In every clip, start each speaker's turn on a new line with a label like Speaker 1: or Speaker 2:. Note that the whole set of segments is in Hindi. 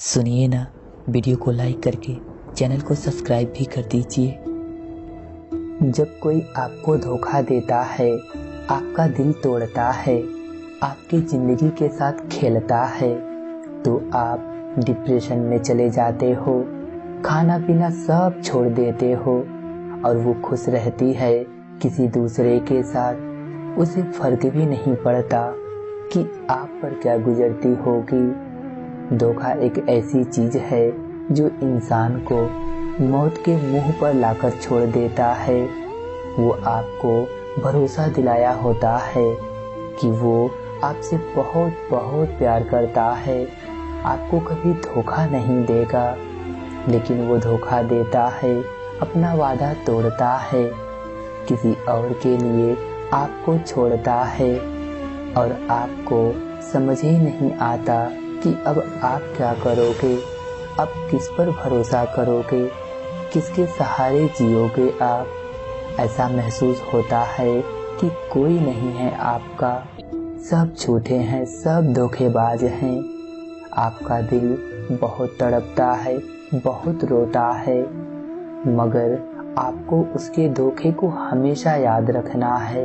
Speaker 1: सुनिए ना, वीडियो को लाइक करके चैनल को सब्सक्राइब भी कर दीजिए।
Speaker 2: जब कोई आपको धोखा देता है, आपका दिल तोड़ता है, आपकी ज़िंदगी के साथ खेलता है, तो आप डिप्रेशन में चले जाते हो, खाना पीना सब छोड़ देते हो और वो खुश रहती है किसी दूसरे के साथ। उसे फर्क भी नहीं पड़ता कि आप पर क्या गुजरती होगी। धोखा एक ऐसी चीज़ है जो इंसान को मौत के मुंह पर लाकर छोड़ देता है। वो आपको भरोसा दिलाया होता है कि वो आपसे बहुत बहुत प्यार करता है, आपको कभी धोखा नहीं देगा, लेकिन वो धोखा देता है, अपना वादा तोड़ता है, किसी और के लिए आपको छोड़ता है और आपको समझ ही नहीं आता कि अब आप क्या करोगे, अब किस पर भरोसा करोगे, किसके सहारे जियोगे आप। ऐसा महसूस होता है कि कोई नहीं है आपका, सब झूठे हैं, सब धोखेबाज हैं। आपका दिल बहुत तड़पता है, बहुत रोता है, मगर आपको उसके धोखे को हमेशा याद रखना है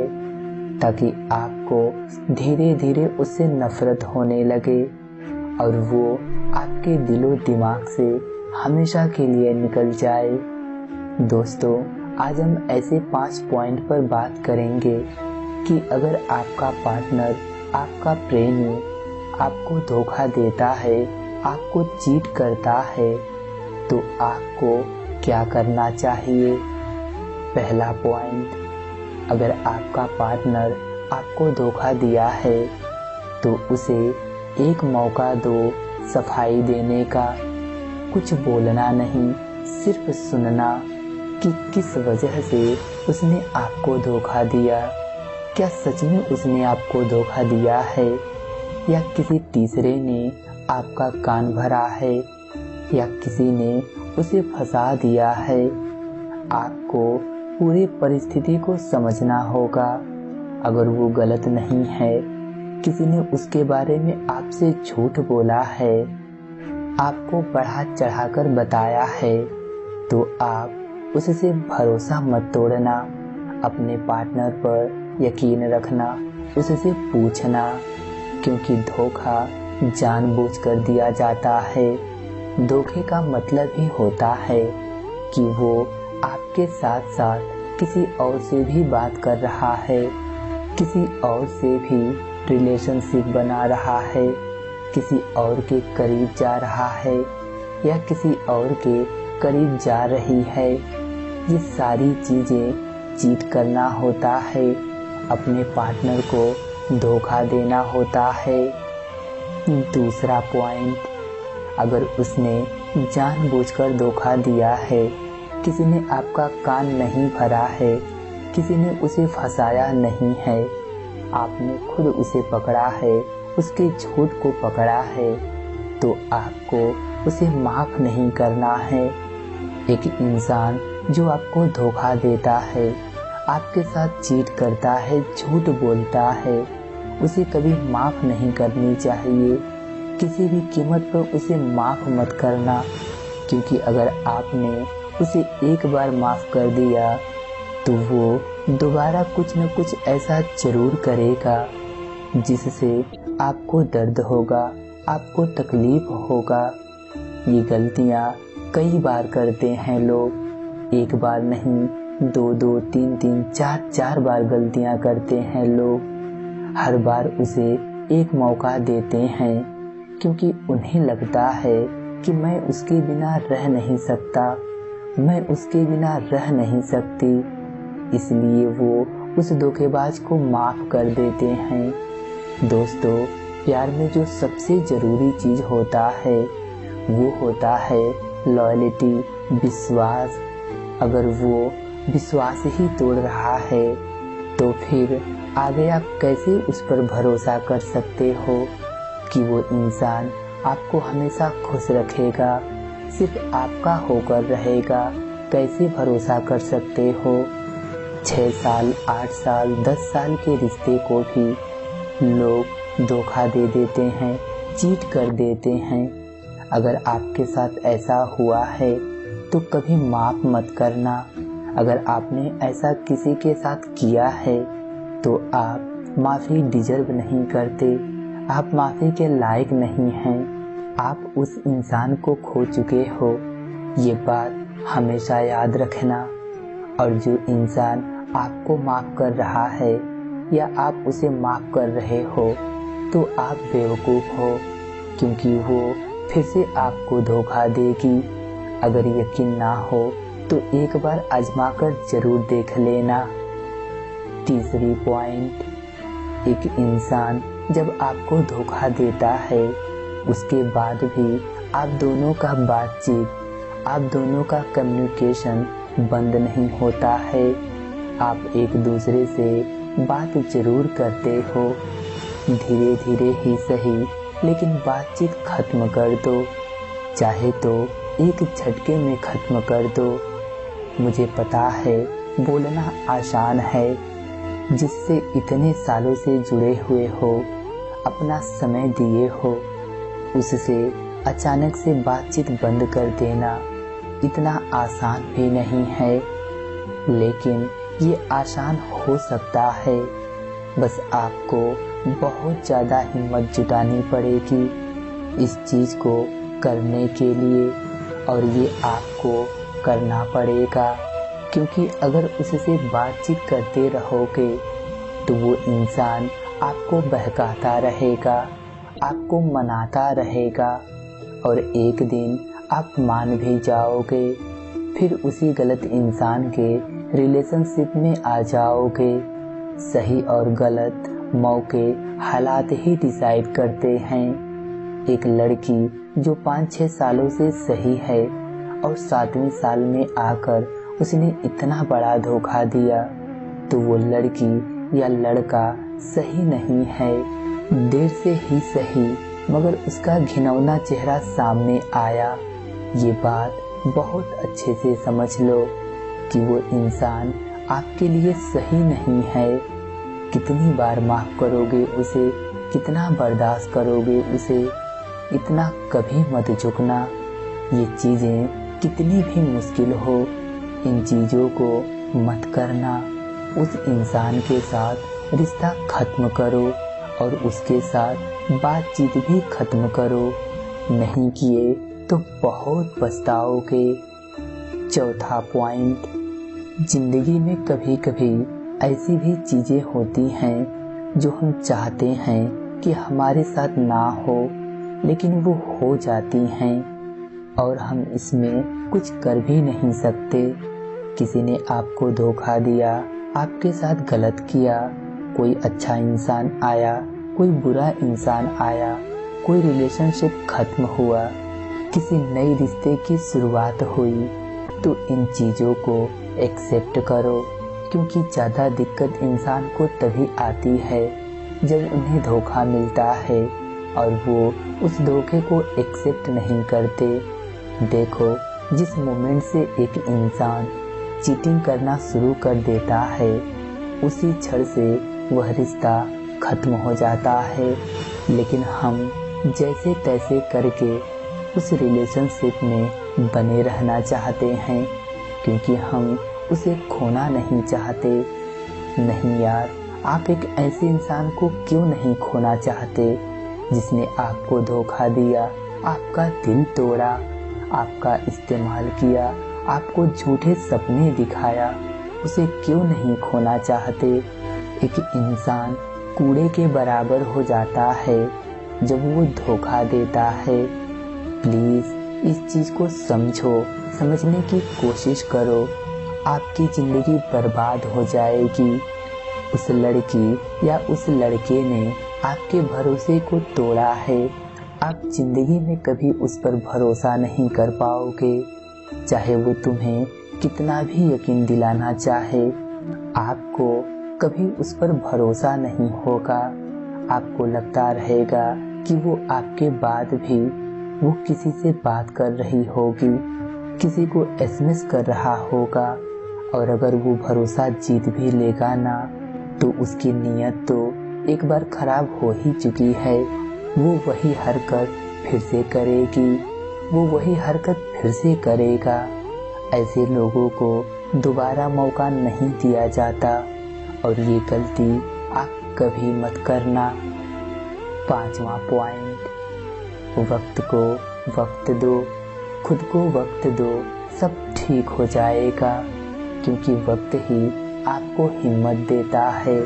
Speaker 2: ताकि आपको धीरे धीरे उससे नफरत होने लगे और वो आपके दिलो दिमाग से हमेशा के लिए निकल जाए। दोस्तों, आज हम ऐसे 5 पॉइंट पर बात करेंगे कि अगर आपका पार्टनर, आपका प्रेमी आपको धोखा देता है, आपको चीट करता है, तो आपको क्या करना चाहिए। पहला पॉइंट, अगर आपका पार्टनर आपको धोखा दिया है तो उसे एक मौका दो सफाई देने का। कुछ बोलना नहीं, सिर्फ सुनना कि किस वजह से उसने आपको धोखा दिया। क्या सच में उसने आपको धोखा दिया है या किसी तीसरे ने आपका कान भरा है या किसी ने उसे फंसा दिया है। आपको पूरी परिस्थिति को समझना होगा। अगर वो गलत नहीं है, किसी ने उसके बारे में आपसे झूठ बोला है, आपको बढ़ा चढ़ाकर बताया है, तो आप उससे भरोसा मत तोड़ना। अपने पार्टनर पर यकीन रखना, उससे पूछना, क्योंकि धोखा जानबूझकर दिया जाता है। धोखे का मतलब ही होता है कि वो आपके साथ साथ किसी और से भी बात कर रहा है, किसी और से भी रिलेशनशिप बना रहा है, किसी और के करीब जा रहा है या किसी और के करीब जा रही है। ये सारी चीज़ें चीट करना होता है, अपने पार्टनर को धोखा देना होता है। दूसरा पॉइंट, अगर उसने जानबूझकर धोखा दिया है, किसी ने आपका कान नहीं भरा है, किसी ने उसे फंसाया नहीं है, आपने खुद उसे पकड़ा है, उसके झूठ को पकड़ा है, तो आपको उसे माफ़ नहीं करना है। एक इंसान जो आपको धोखा देता है, आपके साथ चीट करता है, झूठ बोलता है, उसे कभी माफ़ नहीं करनी चाहिए। किसी भी कीमत पर उसे माफ़ मत करना, क्योंकि अगर आपने उसे एक बार माफ़ कर दिया तो वो दोबारा कुछ न कुछ ऐसा जरूर करेगा जिससे आपको दर्द होगा, आपको तकलीफ होगा। ये गलतियाँ कई बार करते हैं लोग, एक बार नहीं, 2-2, 3-3, 4-4 बार गलतियाँ करते हैं लोग। हर बार उसे एक मौका देते हैं क्योंकि उन्हें लगता है कि मैं उसके बिना रह नहीं सकता, मैं उसके बिना रह नहीं सकती, इसलिए वो उस धोखेबाज को माफ़ कर देते हैं। दोस्तों, प्यार में जो सबसे ज़रूरी चीज़ होता है वो होता है लॉयल्टी, विश्वास। अगर वो विश्वास ही तोड़ रहा है तो फिर आगे आप कैसे उस पर भरोसा कर सकते हो कि वो इंसान आपको हमेशा खुश रखेगा, सिर्फ आपका होकर रहेगा। कैसे भरोसा कर सकते हो। 6 साल, 8 साल, 10 साल के रिश्ते को भी लोग धोखा दे देते हैं, चीट कर देते हैं। अगर आपके साथ ऐसा हुआ है तो कभी माफ़ मत करना। अगर आपने ऐसा किसी के साथ किया है तो आप माफ़ी डिजर्व नहीं करते, आप माफ़ी के लायक नहीं हैं। आप उस इंसान को खो चुके हो, ये बात हमेशा याद रखना। और जो इंसान आपको माफ़ कर रहा है या आप उसे माफ़ कर रहे हो तो आप बेवकूफ़ हो, क्योंकि वो फिर से आपको धोखा देगी। अगर यकीन ना हो तो एक बार आजमा कर जरूर देख लेना। तीसरी पॉइंट, एक इंसान जब आपको धोखा देता है उसके बाद भी आप दोनों का बातचीत, आप दोनों का कम्युनिकेशन बंद नहीं होता है। आप एक दूसरे से बात जरूर करते हो, धीरे धीरे ही सही, लेकिन बातचीत खत्म कर दो, चाहे तो एक झटके में खत्म कर दो। मुझे पता है बोलना आसान है, जिससे इतने सालों से जुड़े हुए हो, अपना समय दिए हो, उससे अचानक से बातचीत बंद कर देना इतना आसान भी नहीं है, लेकिन ये आसान हो सकता है। बस आपको बहुत ज़्यादा हिम्मत जुटानी पड़ेगी इस चीज़ को करने के लिए, और ये आपको करना पड़ेगा, क्योंकि अगर उससे बातचीत करते रहोगे तो वो इंसान आपको बहकाता रहेगा, आपको मनाता रहेगा, और एक दिन आप मान भी जाओगे, फिर उसी गलत इंसान के रिलेशनशिप में आ जाओगे। सही और गलत मौके हालात ही डिसाइड करते हैं। एक लड़की जो 5-6 सालों से सही है और 7वें साल में आकर उसने इतना बड़ा धोखा दिया, तो वो लड़की या लड़का सही नहीं है। देर से ही सही, मगर उसका घिनौना चेहरा सामने आया। ये बात बहुत अच्छे से समझ लो कि वो इंसान आपके लिए सही नहीं है। कितनी बार माफ़ करोगे उसे, कितना बर्दाश्त करोगे उसे, इतना कभी मत झुकना। ये चीज़ें कितनी भी मुश्किल हो, इन चीज़ों को मत करना। उस इंसान के साथ रिश्ता खत्म करो और उसके साथ बातचीत भी खत्म करो, नहीं किए तो बहुत पछताओगे। चौथा पॉइंट, जिंदगी में कभी कभी ऐसी भी चीज़ें होती हैं जो हम चाहते हैं कि हमारे साथ ना हो, लेकिन वो हो जाती हैं और हम इसमें कुछ कर भी नहीं सकते। किसी ने आपको धोखा दिया, आपके साथ गलत किया, कोई अच्छा इंसान आया, कोई बुरा इंसान आया, कोई रिलेशनशिप खत्म हुआ, किसी नए रिश्ते की शुरुआत हुई, तो इन चीज़ों को एक्सेप्ट करो, क्योंकि ज़्यादा दिक्कत इंसान को तभी आती है जब उन्हें धोखा मिलता है और वो उस धोखे को एक्सेप्ट नहीं करते। देखो, जिस मोमेंट से एक इंसान चीटिंग करना शुरू कर देता है, उसी क्षण से वह रिश्ता खत्म हो जाता है, लेकिन हम जैसे तैसे करके उस रिलेशनशिप में बने रहना चाहते हैं, क्योंकि हम उसे खोना नहीं चाहते। नहीं यार, आप एक ऐसे इंसान को क्यों नहीं खोना चाहते जिसने आपको धोखा दिया, आपका दिल तोड़ा, आपका इस्तेमाल किया, आपको झूठे सपने दिखाया, उसे क्यों नहीं खोना चाहते। एक इंसान कूड़े के बराबर हो जाता है जब वो धोखा देता है। प्लीज़ इस चीज़ को समझो, समझने की कोशिश करो, आपकी ज़िंदगी बर्बाद हो जाएगी। उस लड़की या उस लड़के ने आपके भरोसे को तोड़ा है, आप ज़िंदगी में कभी उस पर भरोसा नहीं कर पाओगे, चाहे वो तुम्हें कितना भी यकीन दिलाना चाहे। आपको कभी उस पर भरोसा नहीं होगा। आपको लगता रहेगा कि वो आपके बाद भी वो किसी से बात कर रही होगी, किसी को एसएमएस कर रहा होगा, और अगर वो भरोसा जीत भी लेगा ना, तो उसकी नीयत तो एक बार खराब हो ही चुकी है। वो वही हरकत फिर से करेगी, वो वही हरकत फिर से करेगा। ऐसे लोगों को दोबारा मौका नहीं दिया जाता और ये गलती आप कभी मत करना। 5वां पॉइंट, वक्त को वक्त दो, खुद को वक्त दो, सब ठीक हो जाएगा, क्योंकि वक्त ही आपको हिम्मत देता है।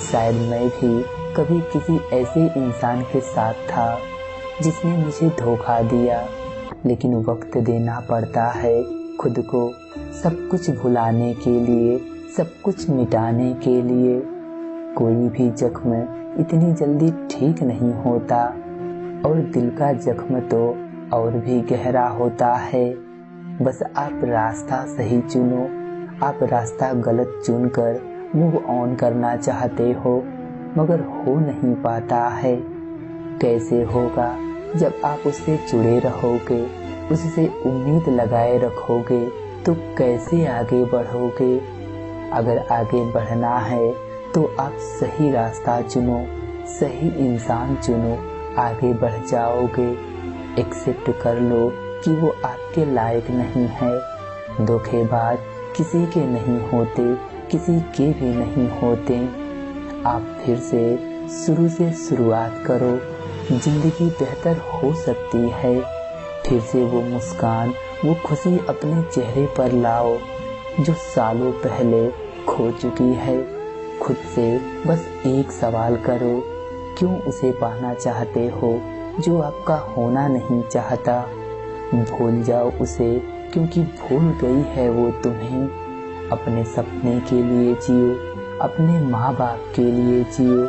Speaker 2: शायद मैं भी कभी किसी ऐसे इंसान के साथ था जिसने मुझे धोखा दिया, लेकिन वक्त देना पड़ता है खुद को, सब कुछ भुलाने के लिए, सब कुछ मिटाने के लिए। कोई भी जख्म इतनी जल्दी ठीक नहीं होता और दिल का जख्म तो और भी गहरा होता है। बस आप रास्ता सही चुनो। आप रास्ता गलत चुनकर मूव ऑन करना चाहते हो, मगर हो नहीं पाता है। कैसे होगा? जब आप उससे जुड़े रहोगे, उससे उम्मीद लगाए रखोगे, तो कैसे आगे बढ़ोगे? अगर आगे बढ़ना है तो आप सही रास्ता चुनो, सही इंसान चुनो, आगे बढ़ जाओगे। एक्सेप्ट कर लो कि वो आपके लायक नहीं है। धोखेबाज किसी के नहीं होते, किसी के भी नहीं होते। आप फिर से शुरुआत करो। जिंदगी बेहतर हो सकती है। फिर से वो मुस्कान, वो खुशी अपने चेहरे पर लाओ जो सालों पहले खो चुकी है। खुद से बस एक सवाल करो, क्यों उसे पाना चाहते हो जो आपका होना नहीं चाहता? भूल जाओ उसे, क्योंकि भूल गई है वो तुम्हें। अपने सपने के लिए जियो, अपने माँ बाप के लिए जियो।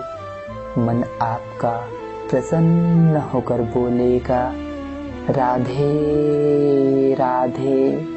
Speaker 2: मन आपका प्रसन्न होकर बोलेगा, राधे राधे।